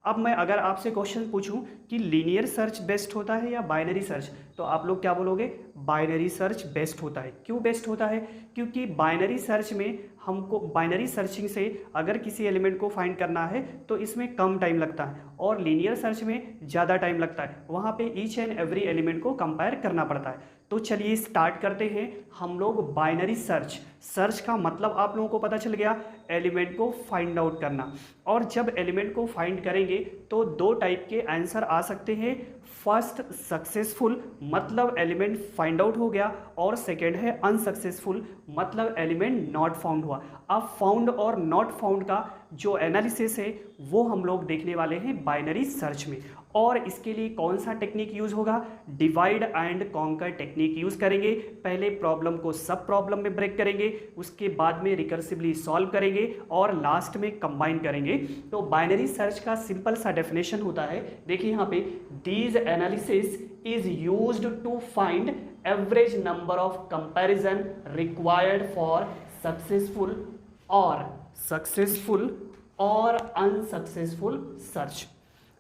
अब मैं अगर आपसे क्वेश्चन पूछूं कि लीनियर सर्च बेस्ट होता है या बाइनरी सर्च, तो आप लोग क्या बोलोगे? बाइनरी सर्च बेस्ट होता है। क्यों बेस्ट होता है? क्योंकि बाइनरी सर्च में हमको, बाइनरी सर्चिंग से अगर किसी एलिमेंट को फाइंड करना है तो इसमें कम टाइम लगता है, और लीनियर सर्च में ज़्यादा टाइम लगता है। वहाँ पे ईच एंड एवरी एलिमेंट को कंपेयर करना पड़ता है। तो चलिए स्टार्ट करते हैं हम लोग बाइनरी सर्च। सर्च का मतलब आप लोगों को पता चल गया, एलिमेंट को फाइंड आउट करना। और जब एलिमेंट को फाइंड करेंगे तो दो टाइप के आंसर आ सकते हैं। फर्स्ट सक्सेसफुल, मतलब एलिमेंट फाइंड आउट हो गया, और सेकेंड है अनसक्सेसफुल, मतलब एलिमेंट नॉट फाउंड हुआ। अब फाउंड और नॉट फाउंड का जो एनालिसिस है वो हम लोग देखने वाले हैं बाइनरी सर्च में। और इसके लिए कौन सा टेक्निक यूज होगा? Divide and conquer technique use करेंगे। पहले प्रॉब्लम को सब प्रॉब्लम में ब्रेक करेंगे, उसके बाद में रिकर्सिवली सॉल्व करेंगे, और लास्ट में कंबाइन करेंगे। तो बाइनरी सर्च का सिंपल सा डेफिनेशन होता है, देखिए यहाँ पे, these analysis is used to find average number of comparison required for successful और अनसक्सेसफुल सर्च।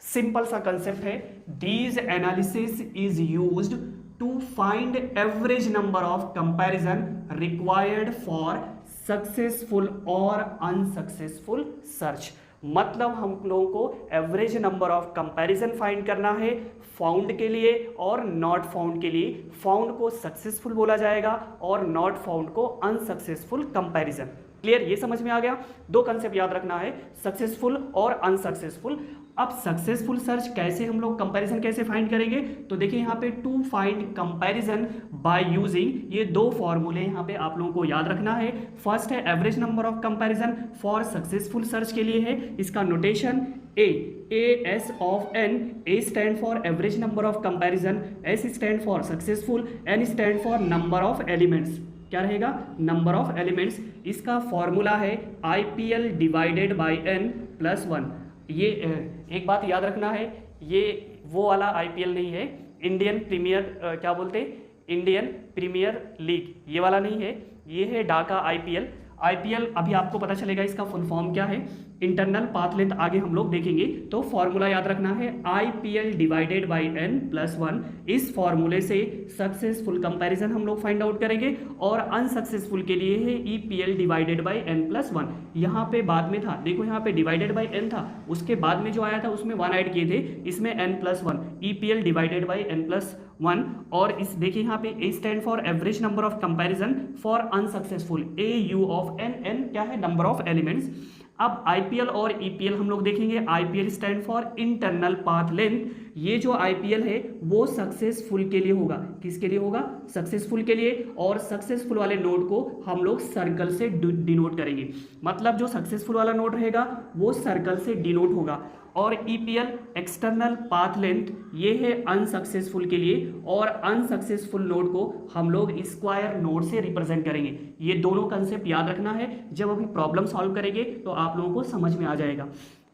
सिंपल सा कंसेप्ट है, these analysis is used to find average number of comparison required for successful और unsuccessful search. मतलब हम लोगों को average number of comparison find करना है फाउंड के लिए और नॉट फाउंड के लिए। फाउंड को सक्सेसफुल बोला जाएगा और नॉट फाउंड को अनसक्सेसफुल कंपैरिजन। क्लियर? ये समझ में आ गया? दो कंसेप्ट याद रखना है, सक्सेसफुल और अनसक्सेसफुल। अब सक्सेसफुल सर्च कैसे, हम लोग कंपैरिजन कैसे फाइंड करेंगे? तो देखिए यहाँ पे, to find comparison by using, ये दो फॉर्मूले यहाँ पे आप लोगों को याद रखना है। फर्स्ट है average number of comparison for successful search के लिए है, इसका notation S of N. A stand for average number of comparison, S stand for successful, N stand for number of elements. क्या रहेगा? Number of elements. इसका formula है IPL divided by n plus 1। ये एक बात याद रखना है, ये वो वाला IPL नहीं है, इंडियन प्रीमियर क्या बोलते, इंडियन प्रीमियर लीग, ये वाला नहीं है, ये है ढाका IPL। IPL अभी आपको पता चलेगा इसका फुल फॉर्म क्या है, इंटरनल पाथ लेंथ आगे हम लोग देखेंगे। तो फॉर्मूला याद रखना है IPL divided by n plus 1। इस फॉर्मूले से सक्सेसफुल कंपैरिजन हम लोग फाइंड आउट करेंगे, और अनसक्सेसफुल के लिए है EPL divided by n plus 1। यहाँ पे बाद में था, देखो यहाँ पे डिवाइडेड बाई n था, उसके बाद में जो आया था उसमें 1 ऐड किए थे, इसमें n plus 1, EPL divided by n plus 1। और इस देखिए यहाँ पे A stand for average number of comparison for unsuccessful, AU of n क्या है? Number of elements. अब IPL और EPL हम लोग देखेंगे। IPL stand for internal path length. ये जो IPL है वो सक्सेसफुल के लिए होगा, किसके लिए होगा? सक्सेसफुल के लिए। और सक्सेसफुल वाले नोड को हम लोग सर्कल से डिनोट करेंगे, मतलब जो सक्सेसफुल वाला नोड रहेगा वो सर्कल से डिनोट होगा। और EPL एक्सटर्नल पाथ लेंथ, ये है अनसक्सेसफुल के लिए, और अनसक्सेसफुल नोड को हम लोग स्क्वायर नोड से रिप्रेजेंट करेंगे। ये दोनों कंसेप्ट याद रखना है, जब अभी प्रॉब्लम सॉल्व करेंगे तो आप लोगों को समझ में आ जाएगा।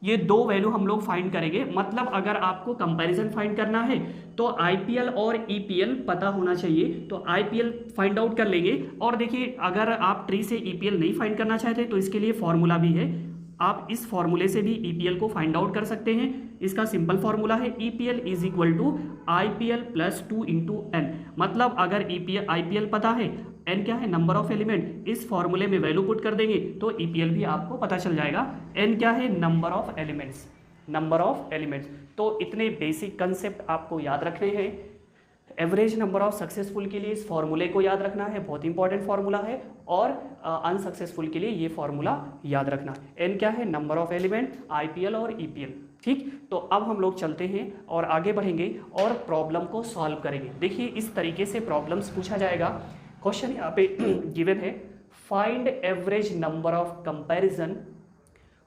ये दो वैल्यू हम लोग फाइंड करेंगे, मतलब अगर आपको कंपैरिजन फाइंड करना है तो IPL और EPL पता होना चाहिए, तो IPL फाइंड आउट कर लेंगे। और देखिए, अगर आप ट्री से EPL नहीं फाइंड करना चाहते तो इसके लिए फॉर्मूला भी है, आप इस फॉर्मूले से भी EPL को फाइंड आउट कर सकते हैं। इसका सिंपल फॉर्मूला है EPL is equal to IPL plus 2 into n। मतलब अगर IPL पता है, n क्या है? नंबर ऑफ एलिमेंट, इस फॉर्मूले में वैल्यू पुट कर देंगे तो EPL भी आपको पता चल जाएगा। n क्या है? Number of elements, number of elements. तो इतने बेसिक कंसेप्ट आपको याद रखने हैं। एवरेज नंबर ऑफ सक्सेसफुल के लिए इस फॉर्मूले को याद रखना है, बहुत इंपॉर्टेंट फॉर्मूला है। और अनसक्सेसफुल के लिए ये फॉर्मूला याद रखना है। n क्या है? नंबर ऑफ एलिमेंट, IPL और EPL। ठीक, तो अब हम लोग चलते हैं और आगे बढ़ेंगे और प्रॉब्लम को सॉल्व करेंगे। देखिए, इस तरीके से प्रॉब्लम्स पूछा जाएगा। क्वेश्चन यहाँ पे गिवन है, find average number of comparison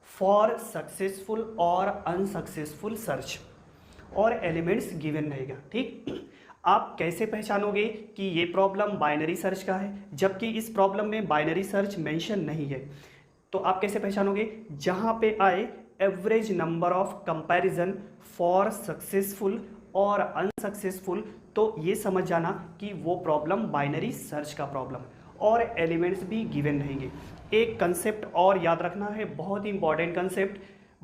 for successful और अनसक्सेसफुल सर्च, और एलिमेंट्स गिवन रहेगा। ठीक, आप कैसे पहचानोगे कि ये प्रॉब्लम बाइनरी सर्च का है, जबकि इस प्रॉब्लम में बाइनरी सर्च मेंशन नहीं है? तो आप कैसे पहचानोगे? जहां पे आए average number of comparison for successful और अनसक्सेसफुल, तो ये समझ जाना कि वो प्रॉब्लम बाइनरी सर्च का प्रॉब्लम, और एलिमेंट्स भी गिवन रहेंगे। एक कंसेप्ट और याद रखना है, बहुत ही इंपॉर्टेंट कंसेप्ट,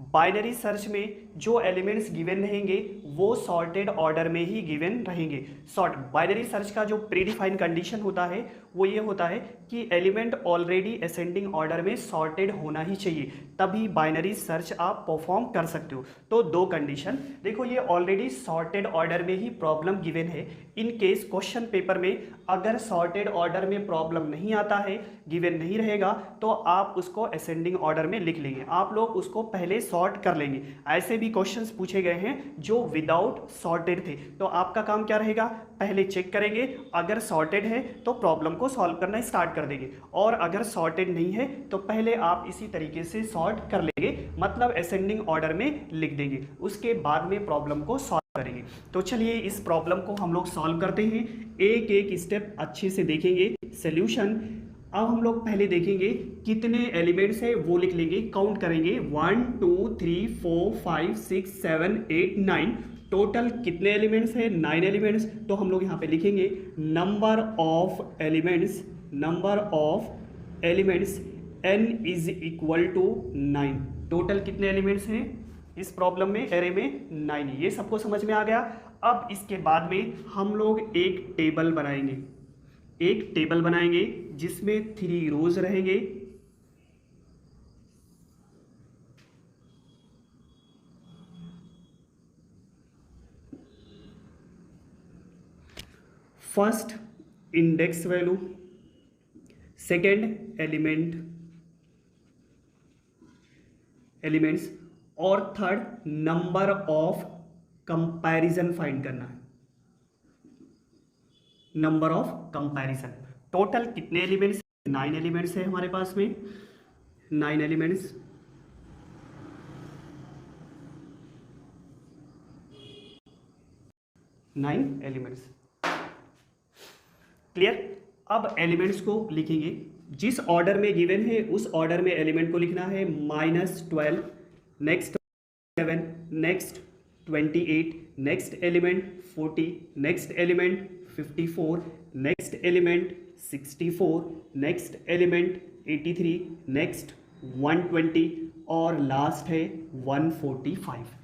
बाइनरी सर्च में जो एलिमेंट्स गिवन रहेंगे वो सॉर्टेड ऑर्डर में ही गिवन रहेंगे। सॉर्ट बाइनरी सर्च का जो प्रीडिफाइंड कंडीशन होता है वो ये होता है कि एलिमेंट ऑलरेडी असेंडिंग ऑर्डर में सॉर्टेड होना ही चाहिए, तभी बाइनरी सर्च आप परफॉर्म कर सकते हो। तो दो कंडीशन देखो, ये ऑलरेडी सॉर्टेड ऑर्डर में ही प्रॉब्लम गिवन है। इन केस क्वेश्चन पेपर में अगर सॉर्टेड ऑर्डर में प्रॉब्लम नहीं आता है, गिवन नहीं रहेगा, तो आप उसको असेंडिंग ऑर्डर में लिख लेंगे, आप लोग उसको पहले सॉर्ट कर लेंगे। ऐसे भी क्वेश्चंस पूछे गए हैं जो विदाउट सॉर्टेड थे, तो आपका काम क्या रहेगा, पहले चेक करेंगे, अगर सॉर्टेड है तो प्रॉब्लम को सॉल्व करना स्टार्ट कर देंगे, और अगर सॉर्टेड नहीं है तो पहले आप इसी तरीके से सॉर्ट कर लेंगे, मतलब असेंडिंग ऑर्डर में लिख देंगे, उसके बाद में प्रॉब्लम को सॉल्व करेंगे। तो चलिए इस प्रॉब्लम को हम लोग सॉल्व करते हैं, एक एक स्टेप अच्छे से देखेंगे सॉल्यूशन। अब हम लोग पहले देखेंगे कितने एलिमेंट्स है वो लिख लेंगे, काउंट करेंगे 1 2 3 4 5 6 7 8 9, टोटल कितने एलिमेंट्स है 9 एलिमेंट्स। तो हम लोग यहाँ पे लिखेंगे number of elements n is equal to 9। Total कितने एलिमेंट्स हैं इस प्रॉब्लम में, एरे में 9। ये सबको समझ में आ गया। अब इसके बाद में हम लोग एक टेबल बनाएंगे जिसमें 3 रोज रहेंगे। First index value, second elements, और third number of comparison find करना है, नंबर ऑफ कंपैरिजन। टोटल कितने एलिमेंट्स, 9 एलिमेंट्स है हमारे पास में, 9 एलिमेंट्स। क्लियर। अब एलिमेंट्स को लिखेंगे, जिस ऑर्डर में गिवन है उस ऑर्डर में एलिमेंट को लिखना है। -12, next 7, next 28, next element 40, next element 54, next element 64, next element 83, next 120 और लास्ट है 145।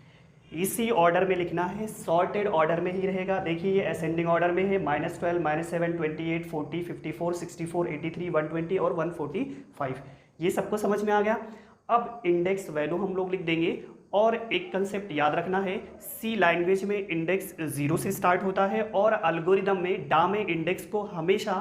इसी ऑर्डर में लिखना है, सॉर्टेड ऑर्डर में ही रहेगा। देखिए ये असेंडिंग ऑर्डर में है, -12, -7, 28, 40, 54, 64, 83, 120 और 145। ये सबको समझ में आ गया। अब इंडेक्स वैल्यू हम लोग लिख देंगे, और एक कंसेप्ट याद रखना है, सी लैंग्वेज में इंडेक्स 0 से स्टार्ट होता है और एल्गोरिदम में डा में इंडेक्स को हमेशा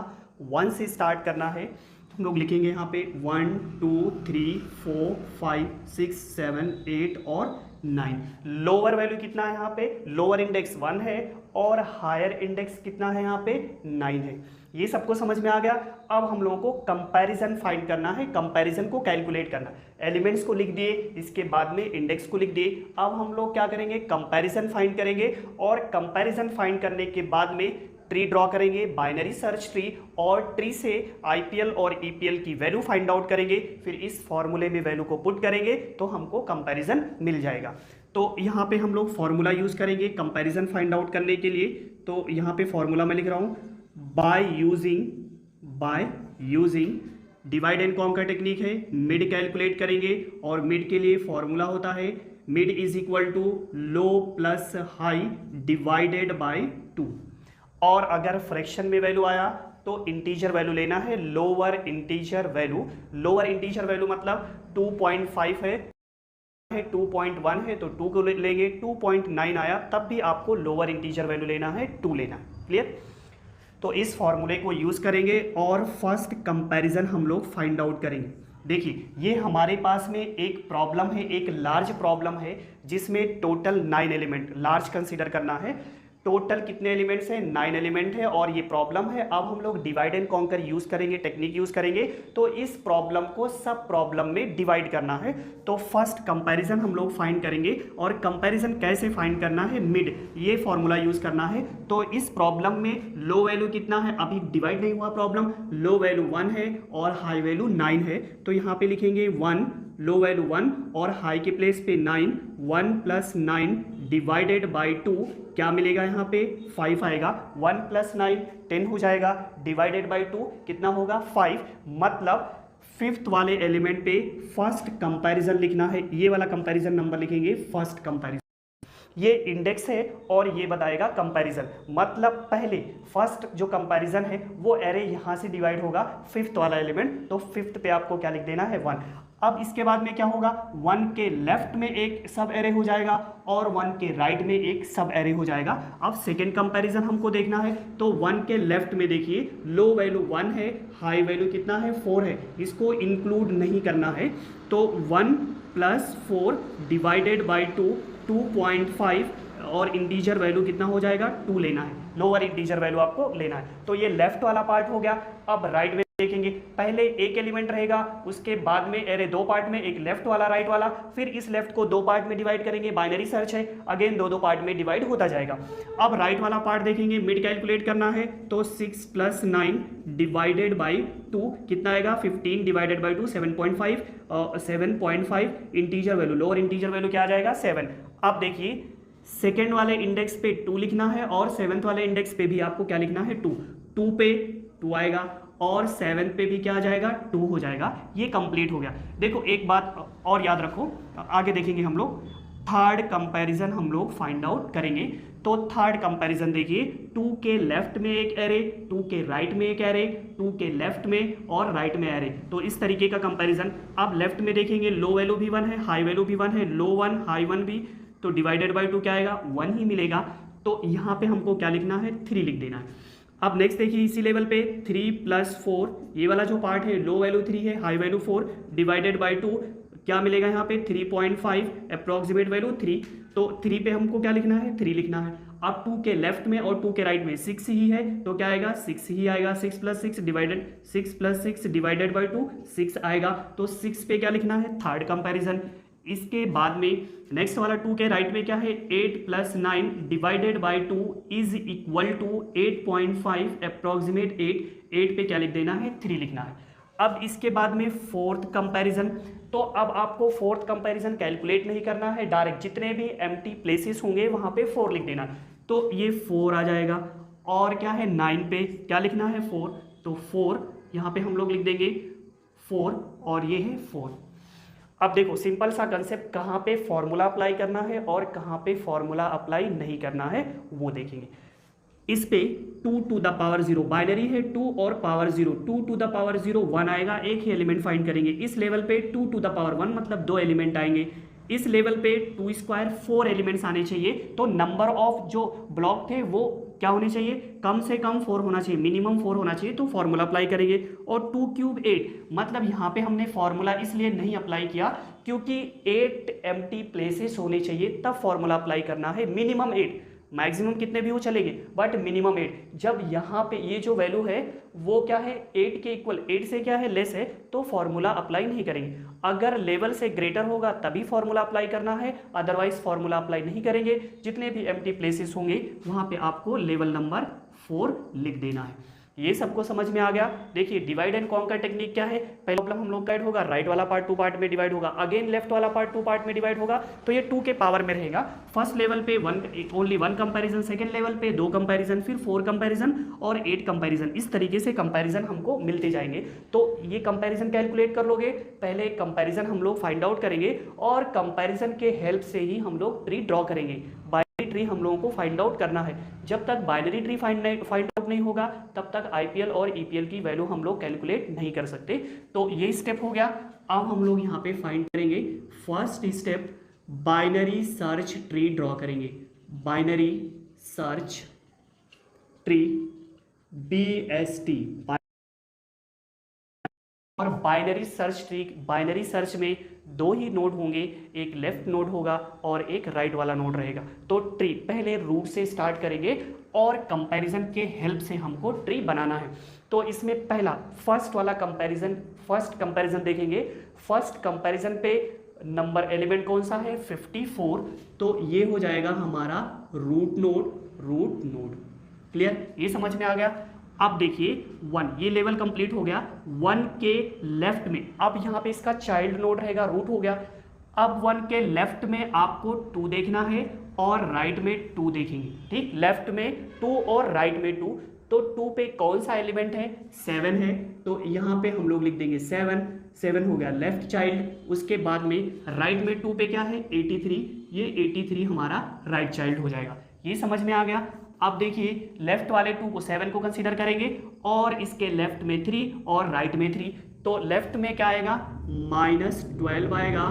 1 से स्टार्ट करना है। हम लोग लिखेंगे यहाँ पे 1 2 3 4 5 6 7 8 और 9। लोअर वैल्यू कितना है यहाँ पे, लोअर इंडेक्स 1 है और हायर इंडेक्स कितना है यहाँ पे 9 है। ये सबको समझ में आ गया। अब हम लोगों को कंपैरिजन फाइंड करना है, कंपैरिजन को कैलकुलेट करना। एलिमेंट्स को लिख दिए, इसके बाद में इंडेक्स को लिख दिए। अब हम लोग क्या करेंगे, कंपैरिजन फाइंड करेंगे, और कंपैरिजन फाइंड करने के बाद में ट्री ड्रॉ करेंगे, बाइनरी सर्च ट्री, और ट्री से आईपीएल और ईपीएल की वैल्यू फाइंड आउट करेंगे। फिर इस फॉर्मूले में वैल्यू को पुट करेंगे तो हमको कंपैरिजन मिल जाएगा। तो यहाँ पे हम लोग फॉर्मूला यूज करेंगे कंपैरिजन फाइंड आउट करने के लिए। तो यहाँ पे फॉर्मूला मैं लिख रहा हूँ, by using divide and conquer technique है। मिड कैलकुलेट करेंगे, और मिड के लिए फॉर्मूला होता है mid is equal to low plus high divided by 2। और अगर फ्रैक्शन में वैल्यू आया तो इंटीजर वैल्यू लेना है, lower integer value. Lower integer value मतलब 2.5 है, 2.1 है तो 2 को लेंगे। 2.9 आया तब भी आपको लोअर इंटीजर वैल्यू लेना है, 2 लेना है। क्लियर। तो इस फॉर्मूले को यूज करेंगे और फर्स्ट कंपैरिजन हम लोग फाइंड आउट करेंगे। देखिए ये हमारे पास में एक प्रॉब्लम है, एक लार्ज प्रॉब्लम है जिसमें टोटल 9 एलिमेंट, लार्ज कंसीडर करना है। टोटल कितने एलिमेंट्स हैं, 9 एलिमेंट है, और ये प्रॉब्लम है। अब हम लोग डिवाइड एंड कॉन्कर यूज करेंगे, टेक्निक यूज करेंगे। तो इस प्रॉब्लम को सब प्रॉब्लम में डिवाइड करना है। तो फर्स्ट कंपैरिजन हम लोग फाइंड करेंगे, और कंपैरिजन कैसे फाइंड करना है, मिड, ये फॉर्मूला यूज करना है। तो इस प्रॉब्लम में लो वैल्यू कितना है, अभी डिवाइड नहीं हुआ प्रॉब्लम, लो वैल्यू 1 है और हाई वैल्यू 9 है। तो यहाँ पे लिखेंगे 1, लो वैल्यू 1 और हाई के प्लेस पे 9, 1 + 9 डिवाइडेड बाई 2, क्या मिलेगा यहाँ पे 5 आएगा। 1 + 9 10 हो जाएगा, डिवाइडेड बाई 2 कितना होगा 5। मतलब फिफ्थ वाले एलिमेंट पे फर्स्ट कंपैरिजन लिखना है, ये वाला कंपैरिजन नंबर लिखेंगे फर्स्ट कंपैरिजन। ये इंडेक्स है और ये बताएगा कंपैरिजन। मतलब पहले फर्स्ट जो कंपैरिजन है वो एरे यहाँ से डिवाइड होगा फिफ्थ वाला एलिमेंट, तो फिफ्थ पे आपको क्या लिख देना है 1। अब इसके बाद में क्या होगा, 1 के लेफ्ट में एक सब एरे हो जाएगा और 1 के राइट में एक सब एरे हो जाएगा। अब सेकेंड कंपैरिजन हमको देखना है, तो 1 के लेफ्ट में देखिए लो वैल्यू 1 है, हाई वैल्यू कितना है 4 है, इसको इंक्लूड नहीं करना है, तो 1 + 4 डिवाइडेड बाई 2 2.5 और इंटीजर वैल्यू कितना हो जाएगा 2 लेना है, लोअर इंटीजर वैल्यू आपको लेना है। तो ये लेफ्ट वाला पार्ट हो गया। अब राइट में देखेंगे, पहले एक एलिमेंट रहेगा, उसके बाद में एरे दो पार्ट में, एक लेफ्ट वाला राइट वाला, फिर इस लेफ्ट को दो पार्ट में डिवाइड करेंगे, बाइनरी सर्च है, अगेन दो पार्ट में डिवाइड होता जाएगा। अब राइट वाला पार्ट देखेंगे, मिड कैलकुलेट करना है, तो 6 + 9 डिवाइडेड बाई 2 कितना आएगा 15 divided by 2 7.5 7.5 integer value, lower integer value क्या आ जाएगा 7। अब देखिए सेकेंड वाले इंडेक्स पे 2 लिखना है और सेवंथ वाले इंडेक्स पे भी आपको क्या लिखना है 2 पे 2 आएगा और 7 पे भी क्या आ जाएगा 2 हो जाएगा। ये कंप्लीट हो गया। देखो एक बात और याद रखो, आगे देखेंगे हम लोग थर्ड कंपैरिजन हम लोग फाइंड आउट करेंगे। तो थर्ड कंपैरिजन देखिए, 2 के लेफ्ट में एक एरे, 2 के राइट में एक एरे, 2 के लेफ्ट में और राइट में एरे, तो इस तरीके का कंपैरिजन। अब लेफ्ट में देखेंगे लो वैल्यू भी 1 है, हाई वैल्यू भी 1 है, लो 1 हाई 1 भी, तो डिवाइडेड बाई 2 क्या आएगा 1 ही मिलेगा। तो यहाँ पे हमको क्या लिखना है 3 लिख देना है। अब नेक्स्ट देखिए इसी लेवल पे 3 + 4, ये वाला जो पार्ट है लो वैल्यू 3 है, हाई वैल्यू 4 डिवाइडेड बाई 2 क्या मिलेगा यहाँ पे 3.5 अप्रॉक्सीमेट वैल्यू 3, तो 3 पे हमको क्या लिखना है 3 लिखना है। अब 2 के लेफ्ट में और 2 के राइट में 6 ही है, तो क्या आएगा 6 ही आएगा, 6 + 6 डिवाइडेड बाई 2 6 आएगा, तो 6 पे क्या लिखना है थर्ड कंपैरिजन। इसके बाद में नेक्स्ट वाला 2 के राइट में क्या है 8 + 9 divided by 2 is equal to 8.5 approximate 8 पे क्या लिख देना है 3 लिखना है। अब इसके बाद में फोर्थ कंपैरिजन, तो अब आपको फोर्थ कंपैरिजन कैलकुलेट नहीं करना है, डायरेक्ट जितने भी एम्प्टी प्लेसेस होंगे वहां पे 4 लिख देना। तो ये 4 आ जाएगा और क्या है 9 पे क्या लिखना है 4, तो 4 यहाँ पे हम लोग लिख देंगे 4 और ये है 4। अब देखो सिंपल सा कंसेप्ट, कहाँ पे फॉर्मूला अप्लाई करना है और कहाँ पे फॉर्मूला अप्लाई नहीं करना है वो देखेंगे। इस पे 2 टू द पावर 0 बाइनरी है, 2 और पावर 0, 2 टू द पावर 0 1 आएगा, एक ही एलिमेंट फाइंड करेंगे। इस लेवल पे 2 टू द पावर 1 मतलब 2 एलिमेंट आएंगे। इस लेवल पे 2 स्क्वायर 4 एलिमेंट्स आने चाहिए, तो नंबर ऑफ जो ब्लॉक थे वो क्या होने चाहिए कम से कम 4 होना चाहिए, मिनिमम 4 होना चाहिए, तो फॉर्मूला अप्लाई करेंगे। और 2 क्यूब 8 मतलब यहाँ पे हमने फॉर्मूला इसलिए नहीं अप्लाई किया क्योंकि 8 एम्प्टी प्लेसेस होने चाहिए, तब फॉर्मूला अप्लाई करना है। मिनिमम 8, मैक्सिमम कितने भी हो चलेंगे बट मिनिमम 8। जब यहाँ पे ये जो वैल्यू है वो क्या है 8 के इक्वल, 8 से क्या है लेस है, तो फॉर्मूला अप्लाई नहीं करेंगे। अगर लेवल से ग्रेटर होगा तभी फॉर्मूला अप्लाई करना है, अदरवाइज फॉर्मूला अप्लाई नहीं करेंगे। जितने भी एम्प्टी प्लेसेस होंगे वहाँ पे आपको लेवल नंबर 4 लिख देना है। ये सबको समझ में आ गया। देखिए डिवाइड एंड कॉन्कर टेक्निक क्या है, पहले प्रॉब्लम हम लोग का होगा राइट वाला पार्ट 2 पार्ट में डिवाइड होगा, अगेन लेफ्ट वाला पार्ट 2 पार्ट में डिवाइड होगा, तो ये 2 के पावर में रहेगा। फर्स्ट लेवल पे ओनली 1 कंपैरिजन, सेकंड लेवल पे 2 कंपैरिजन, फिर 4 कंपैरिजन और 8 कंपैरिजन, इस तरीके से कंपैरिजन हमको मिलते जाएंगे। तो ये कंपैरिजन कैलकुलेट कर लोगे, पहले कंपैरिजन हम लोग फाइंड आउट करेंगे और कंपैरिजन के हेल्प से ही हम लोग ट्री ड्रॉ करेंगे। ट्री हम लोगों को फाइंड आउट करना है। जब तक बाइनरी ट्री फाइंड आउट नहीं होगा तब तक आईपीएल और ईपीएल की वैल्यू हम लोग कैलकुलेट नहीं कर सकते। तो ये स्टेप हो गया। अब हम लोग यहाँ पे फाइंड करेंगे first step, binary search tree draw करेंगे। बाइनरी सर्च ट्री BST, और binary search tree, binary search में 2 ही नोड होंगे, एक लेफ्ट नोड होगा और एक राइट वाला नोड रहेगा। तो ट्री पहले रूट से स्टार्ट करेंगे और कंपैरिजन के हेल्प से हमको ट्री बनाना है। तो इसमें पहला फर्स्ट वाला कंपैरिजन, फर्स्ट कंपैरिजन देखेंगे। फर्स्ट कंपैरिजन पे नंबर एलिमेंट कौन सा है 54, तो ये हो जाएगा हमारा रूट नोड। क्लियर, ये समझ में आ गया। अब देखिए 1, ये लेवल कंप्लीट हो गया। 1 के लेफ्ट में अब यहाँ पे इसका चाइल्ड नोड रहेगा, रूट हो गया। अब 1 के लेफ्ट में आपको 2 देखना है और राइट में 2 देखेंगे। ठीक, लेफ्ट में 2 और राइट में 2, तो 2 पे कौन सा एलिमेंट है 7 है, तो यहाँ पे हम लोग लिख देंगे 7 हो गया लेफ्ट चाइल्ड। उसके बाद में राइट में 2 पे क्या है 83, ये 83 हमारा राइट चाइल्ड हो जाएगा। ये समझ में आ गया। अब देखिए लेफ्ट वाले 2 को 7 को कंसीडर करेंगे और इसके लेफ्ट में 3 और राइट में 3, तो लेफ्ट में क्या आएगा -12 आएगा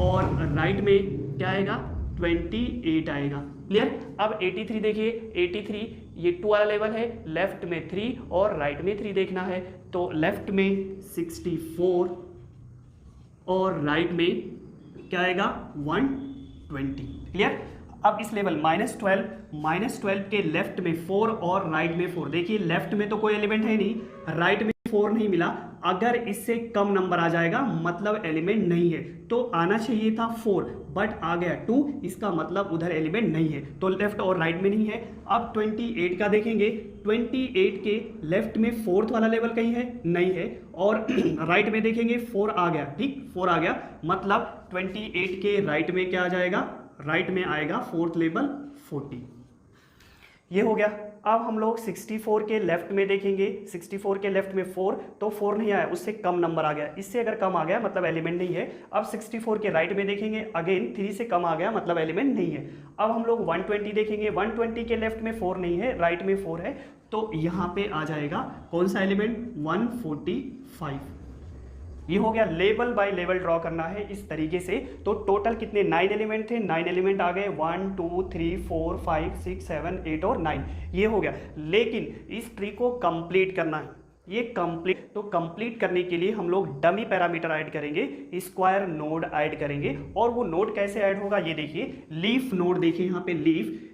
और राइट में क्या आएगा 28 आएगा। क्लियर। अब 83 देखिए 83 ये 2 वाला लेवल है, लेफ्ट में 3 और राइट में 3 देखना है, तो लेफ्ट में 64 और राइट में क्या आएगा 120। क्लियर। अब इस लेवल -12 के लेफ्ट में 4 और राइट में 4, देखिए लेफ्ट में तो कोई एलिमेंट है नहीं, राइट में 4 नहीं मिला, अगर इससे कम नंबर आ जाएगा मतलब एलिमेंट नहीं है, तो आना चाहिए था 4 बट आ गया 2, इसका मतलब उधर एलिमेंट नहीं है, तो लेफ्ट और राइट में नहीं है। अब 28 का देखेंगे, 28 के लेफ्ट में 4th वाला लेवल कहीं है नहीं है, और राइट में देखेंगे 4 आ गया, ठीक 4 आ गया, मतलब 28 के राइट में क्या आ जाएगा, राइट में आएगा 4th लेवल 40। ये हो गया। अब हम लोग 64 के लेफ्ट में देखेंगे, 64 के लेफ्ट में 4, तो 4 नहीं आया, उससे कम नंबर आ गया, इससे अगर कम आ गया मतलब एलिमेंट नहीं है। अब 64 के राइट में देखेंगे, अगेन 3 से कम आ गया मतलब एलिमेंट नहीं है। अब हम लोग 120 देखेंगे, 120 के लेफ्ट में 4 नहीं है, राइट में 4 है, तो यहाँ पे आ जाएगा कौन सा एलिमेंट 145। ये हो गया। लेवल बाय लेवल ड्रॉ करना है इस तरीके से। तो टोटल कितने 9 एलिमेंट थे, 9 एलिमेंट आ गए, 1 2 3 4 5 6 7 8 और 9, ये हो गया। लेकिन इस ट्री को कंप्लीट करना है, ये कंप्लीट, तो कंप्लीट करने के लिए हम लोग डमी पैरामीटर ऐड करेंगे, स्क्वायर नोड ऐड करेंगे। और वो नोड कैसे ऐड होगा ये देखिए, लीफ नोड देखिए यहाँ पे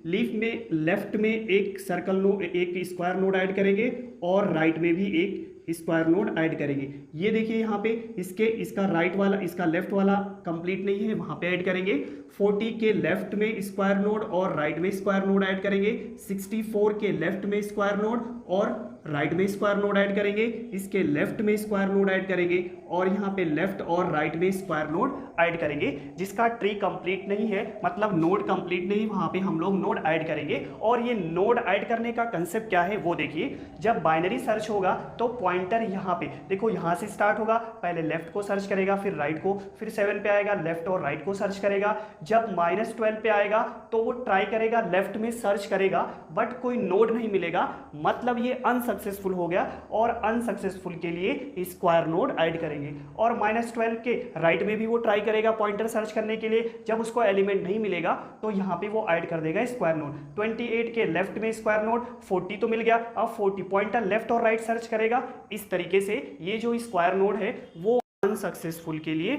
लीफ में लेफ्ट में एक सर्कल नोड, एक स्क्वायर नोड ऐड करेंगे और राइट में भी एक स्क्वायर नोड ऐड करेंगे। ये देखिए यहाँ पे इसका राइट वाला, इसका लेफ्ट वाला कंप्लीट नहीं है, वहां पे ऐड करेंगे। 40 के लेफ्ट में स्क्वायर नोड और राइट में स्क्वायर नोड ऐड करेंगे। 64 के लेफ्ट में स्क्वायर नोड और राइट में स्क्वायर नोड ऐड करेंगे, इसके लेफ्ट में स्क्वायर नोड ऐड करेंगे और यहाँ पे लेफ्ट और राइट में स्क्वायर नोड ऐड करेंगे। जिसका ट्री कंप्लीट नहीं है मतलब नोड कंप्लीट नहीं, वहां पे हम लोग नोड ऐड करेंगे। और ये नोड ऐड करने का कंसेप्ट क्या है वो देखिए, जब बाइनरी सर्च होगा तो पॉइंटर यहाँ पे देखो, यहाँ से स्टार्ट होगा, पहले लेफ्ट को सर्च करेगा, फिर राइट को, फिर 7 पे आएगा, लेफ्ट और राइट को सर्च करेगा। जब -12 पे आएगा तो वो ट्राई करेगा, लेफ्ट में सर्च करेगा बट कोई नोड नहीं मिलेगा, मतलब ये अनसक्सेसफुल हो गया। और अनसक्सेसफुल के लिए स्क्वायर नोड ऐड करेंगे। और -12 के राइट में भी वो ट्राई करेगा पॉइंटर सर्च करने के लिए, जब उसको एलिमेंट नहीं मिलेगा तो यहाँ पे वो ऐड कर देगा स्क्वायर नोड। 28 के लेफ्ट में स्क्वायर नोड, 40 तो मिल गया, अब 40 पॉइंटर लेफ्ट और राइट सर्च करेगा। इस तरीके से ये जो स्क्वायर नोड है वो अनसक्सेसफुल के लिए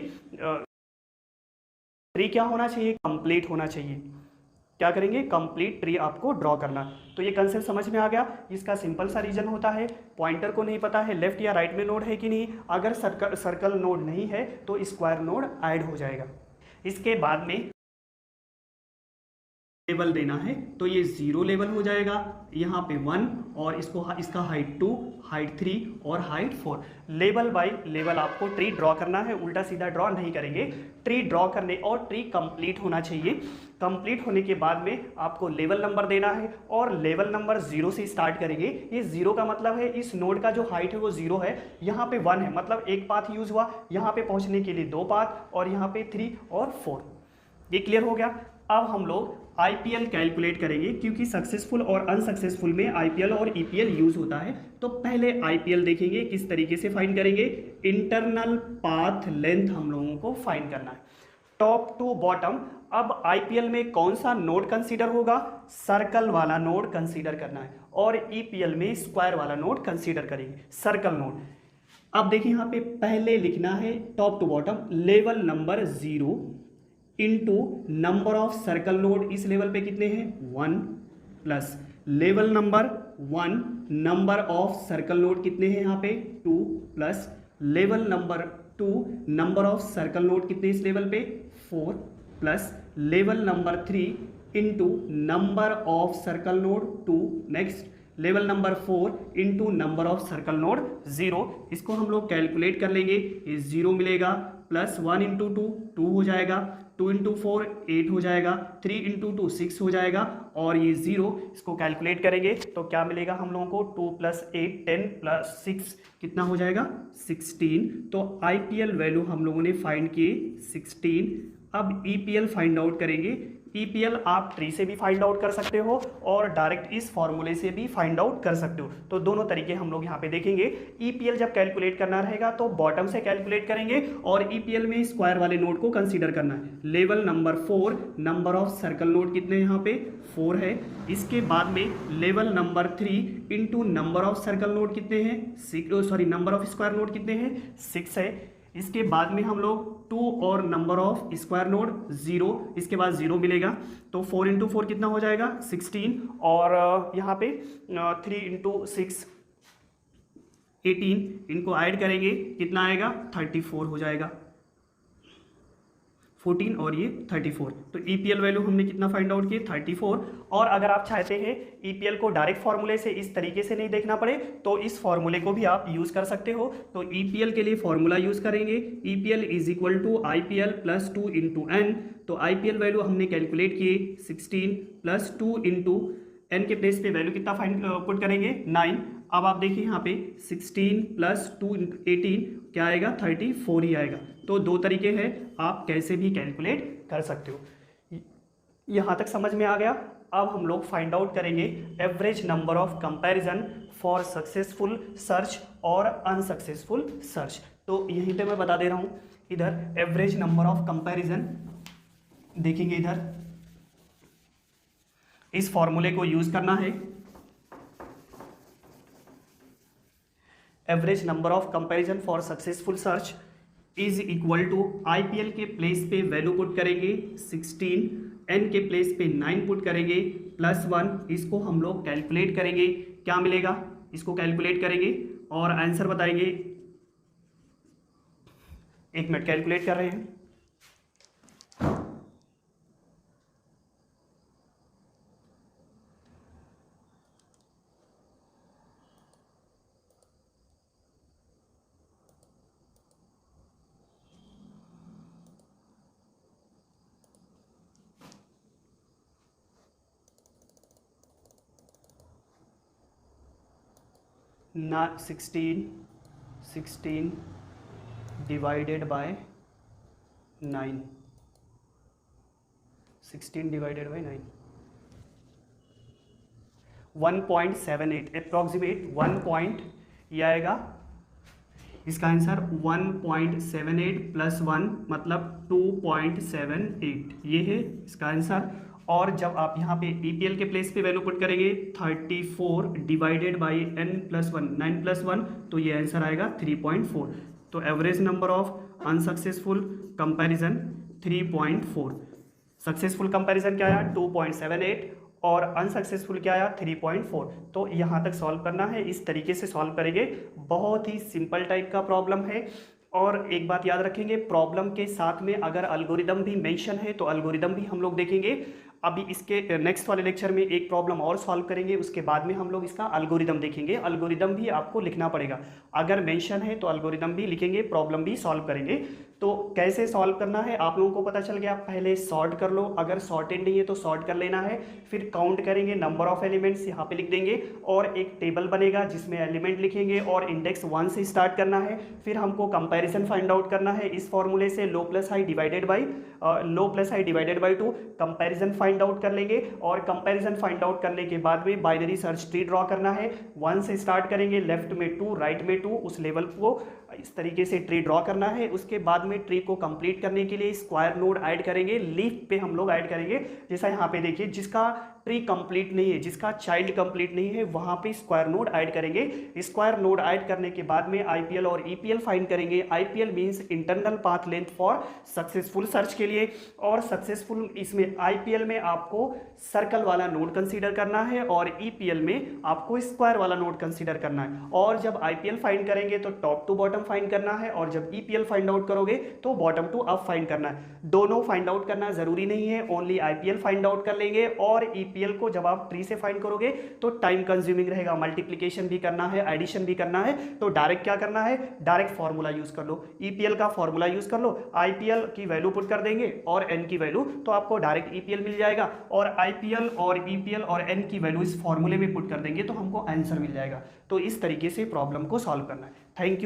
ट्री क्या होना चाहिए, कंप्लीट होना चाहिए। क्या करेंगे, कंप्लीट ट्री आपको ड्रॉ करना। तो ये कंसेप्ट समझ में आ गया। इसका सिंपल सा रीजन होता है, पॉइंटर को नहीं पता है लेफ्ट या राइट में नोड है कि नहीं, अगर सर्कल नोड नहीं है तो स्क्वायर नोड ऐड हो जाएगा। इसके बाद में लेवल देना है, तो ये 0 लेवल हो जाएगा, यहाँ पे 1 और इसका हाइट 2, हाइट 3 और हाइट 4। लेवल बाय लेवल आपको ट्री ड्रॉ करना है, उल्टा सीधा ड्रॉ नहीं करेंगे। ट्री ड्रॉ करने और ट्री कंप्लीट होना चाहिए। कंप्लीट होने के बाद में आपको लेवल नंबर देना है और लेवल नंबर 0 से स्टार्ट करेंगे। ये 0 का मतलब है इस नोड का जो हाइट है वो 0 है, यहाँ पे 1 है, मतलब एक पाथ यूज हुआ, यहाँ पे पहुँचने के लिए 2 पाथ और यहाँ पे 3 और 4। ये क्लियर हो गया। अब हम लोग IPL कैलकुलेट करेंगे, क्योंकि सक्सेसफुल और अनसक्सेसफुल में IPL और EPL यूज होता है। तो पहले IPL देखेंगे किस तरीके से फाइंड करेंगे। इंटरनल पाथ लेंथ हम लोगों को फाइंड करना है, टॉप टू बॉटम। अब IPL में कौन सा नोड कंसीडर होगा, सर्कल वाला नोड कंसीडर करना है, और EPL में स्क्वायर वाला नोड कंसीडर करेंगे, सर्कल नोड। अब देखिए यहाँ पे पहले लिखना है top to bottom, level number 0 into number of circle node, इस लेवल पे कितने हैं 1, plus level number 1 number of circle node कितने हैं यहाँ पे 2, plus level number 2 number of circle node कितने इस लेवल पे 4, plus level number 3 into number of circle node 2, next level number 4 into number of circle node 0। इसको हम लोग कैलकुलेट कर लेंगे, ये 0 मिलेगा, प्लस 1 इंटू 2 2 हो जाएगा, 2 इंटू 4 8 हो जाएगा, 3 इंटू 2 6 हो जाएगा, और ये 0 इसको कैलकुलेट करेंगे तो क्या मिलेगा हम लोगों को 2 + 8 10 + 6 कितना हो जाएगा 16। तो IPL वैल्यू हम लोगों ने फाइंड किए 16 अब ईपीएल फाइंड आउट करेंगे। ईपीएल आप ट्री से भी फाइंड आउट कर सकते हो और डायरेक्ट इस फॉर्मूले से भी फाइंड आउट कर सकते हो, तो दोनों तरीके हम लोग यहाँ पे देखेंगे। ईपीएल जब कैलकुलेट करना रहेगा तो बॉटम से कैलकुलेट करेंगे और ईपीएल में स्क्वायर वाले नोड को कंसीडर करना है। Level number 4, number of circle node कितने यहाँ पे 4 है। इसके बाद में level number 3 into number of circle node कितने हैं 6, sorry number of square node कितने हैं 6 है। इसके बाद में हम लोग 2 और नंबर ऑफ स्क्वायर नोड 0, इसके बाद 0 मिलेगा, तो 4 इंटू 4 कितना हो जाएगा 16, और यहाँ पे 3 इंटू 6 18, इनको ऐड करेंगे कितना आएगा 34 हो जाएगा, 14 और ये 34। तो ईपीएल वैल्यू हमने कितना फाइंड आउट किए 34। और अगर आप चाहते हैं ईपीएल को डायरेक्ट फॉर्मूले से इस तरीके से नहीं देखना पड़े तो इस फॉर्मूले को भी आप यूज़ कर सकते हो। तो ईपीएल के लिए फॉर्मूला यूज़ करेंगे, EPL is equal to IPL plus 2 into N. तो आईपीएल वैल्यू हमने कैलकुलेट किए 16 प्लस 2 इंटू एन के प्लेस पे वैल्यू कितना फाइंड पुट करेंगे 9। अब आप देखिए यहाँ पे 16 प्लस 2 इंटू 18 क्या आएगा 34 ही आएगा। तो दो तरीके हैं, आप कैसे भी कैलकुलेट कर सकते हो। यहाँ तक समझ में आ गया। अब हम लोग फाइंड आउट करेंगे average number of comparison for successful search और अनसक्सेसफुल सर्च। तो यहीं पे मैं बता दे रहा हूँ, इधर एवरेज नंबर ऑफ कंपैरिजन देखेंगे, इधर इस फॉर्मूले को यूज करना है। Average number of comparison for successful search is equal to IPL के प्लेस पे वैल्यू पुट करेंगे 16, एन के प्लेस पे 9 पुट करेंगे प्लस 1, इसको हम लोग कैलकुलेट करेंगे, क्या मिलेगा इसको कैलकुलेट करेंगे और आंसर बताएंगे। 1 मिनट कैलकुलेट कर रहे हैं। ना 16 divided by 9, 16 divided by 9 1.78 approximate 1 ये आएगा इसका आंसर 1.78 प्लस 1 मतलब 2.78, ये है इसका आंसर। और जब आप यहाँ पे ईपीएल के प्लेस पे वैल्यू पुट करेंगे 34 divided by n plus 1 9 plus 1, तो ये आंसर आएगा 3.4। तो average number of unsuccessful comparison 3.4। Successful comparison क्या आया 2.78 और अनसक्सेसफुल क्या आया 3.4। तो यहाँ तक सॉल्व करना है, इस तरीके से सॉल्व करेंगे। बहुत ही सिंपल टाइप का प्रॉब्लम है। और एक बात याद रखेंगे, प्रॉब्लम के साथ में अगर एल्गोरिदम भी मेंशन है तो एल्गोरिदम भी हम लोग देखेंगे। अभी इसके नेक्स्ट वाले लेक्चर में एक प्रॉब्लम और सॉल्व करेंगे, उसके बाद में हम लोग इसका एल्गोरिदम देखेंगे। एल्गोरिदम भी आपको लिखना पड़ेगा, अगर मेंशन है तो एल्गोरिदम भी लिखेंगे, प्रॉब्लम भी सॉल्व करेंगे। तो कैसे सॉल्व करना है आप लोगों को पता चल गया। पहले सॉर्ट कर लो, अगर सॉर्टेड नहीं है तो सॉर्ट कर लेना है, फिर काउंट करेंगे, नंबर ऑफ एलिमेंट्स यहाँ पे लिख देंगे और एक टेबल बनेगा जिसमें एलिमेंट लिखेंगे और इंडेक्स 1 से स्टार्ट करना है। फिर हमको कंपैरिजन फाइंड आउट करना है इस फॉर्मूले से, low plus high divided by 2 comparison find out कर लेंगे। और कंपैरिजन फाइंड आउट करने के बाद में बाइनरी सर्च ट्री ड्रॉ करना है। 1 से स्टार्ट करेंगे, लेफ्ट में 2 राइट में 2, उस लेवल को इस तरीके से ट्री ड्रॉ करना है। उसके बाद में ट्री को कंप्लीट करने के लिए स्क्वायर नोड ऐड करेंगे, लीफ पे हम लोग ऐड करेंगे। जैसा यहाँ पे देखिए, जिसका ट्री कंप्लीट नहीं है, जिसका चाइल्ड कंप्लीट नहीं है, वहां पे स्क्वायर नोड ऐड करेंगे। स्क्वायर नोड ऐड करने के बाद में आईपीएल और ईपीएल फाइंड करेंगे। IPL means internal path length for successful search के लिए, और सक्सेसफुल इसमें आईपीएल में आपको सर्कल वाला नोड कंसीडर करना है और ईपीएल में आपको स्क्वायर वाला नोड कंसीडर करना है। और जब आईपीएल फाइंड करेंगे तो टॉप टू बॉटम फाइंड करना है, और जब ईपीएल फाइंड आउट करोगे तो बॉटम टू अप फाइंड करना है। दोनों फाइंड आउट करना जरूरी नहीं है, ओनली आईपीएल फाइंड आउट कर लेंगे। और ईपीएल को जब आप ट्री से फाइंड करोगे तो टाइम कंज्यूमिंग रहेगा, मल्टीप्लिकेशन भी करना है, एडिशन भी करना है। तो डायरेक्ट क्या करना है, डायरेक्ट फॉर्मूला यूज कर लो, ईपीएल का फॉर्मूला यूज कर लो, आईपीएल की वैल्यू पुट कर देंगे और एन की वैल्यू, तो आपको डायरेक्ट ईपीएल मिल जाएगा। और आईपीएल और ईपीएल और एन की वैल्यू इस फॉर्मूले में पुट कर देंगे तो हमको आंसर मिल जाएगा। तो इस तरीके से प्रॉब्लम को सॉल्व करना है। Thank you.